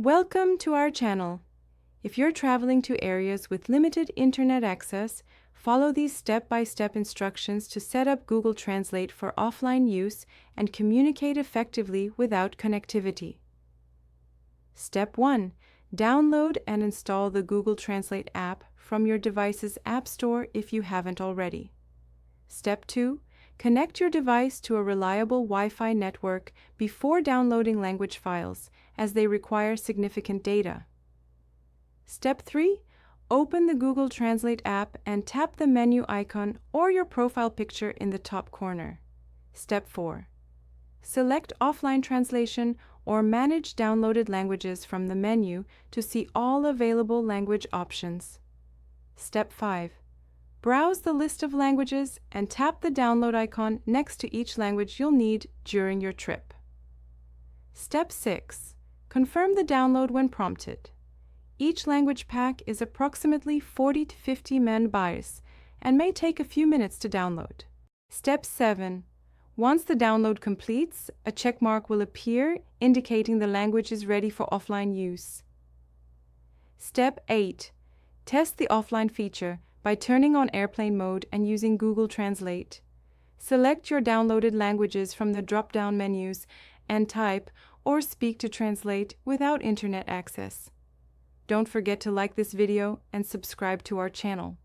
Welcome to our channel. If you're traveling to areas with limited internet access, follow these step-by-step instructions to set up Google Translate for offline use and communicate effectively without connectivity. Step 1. Download and install the Google Translate app from your device's App Store if you haven't already. Step 2. Connect your device to a reliable Wi-Fi network before downloading language files, as they require significant data. Step 3. Open the Google Translate app and tap the menu icon or your profile picture in the top corner. Step 4. Select Offline Translation or Manage Downloaded Languages from the menu to see all available language options. Step 5. Browse the list of languages and tap the download icon next to each language you'll need during your trip. Step 6. Confirm the download when prompted. Each language pack is approximately 40 to 50 MB and may take a few minutes to download. Step 7. Once the download completes, a check mark will appear indicating the language is ready for offline use. Step 8. Test the offline feature by turning on airplane mode and using Google Translate. Select your downloaded languages from the drop-down menus and type or speak to translate without internet access. Don't forget to like this video and subscribe to our channel.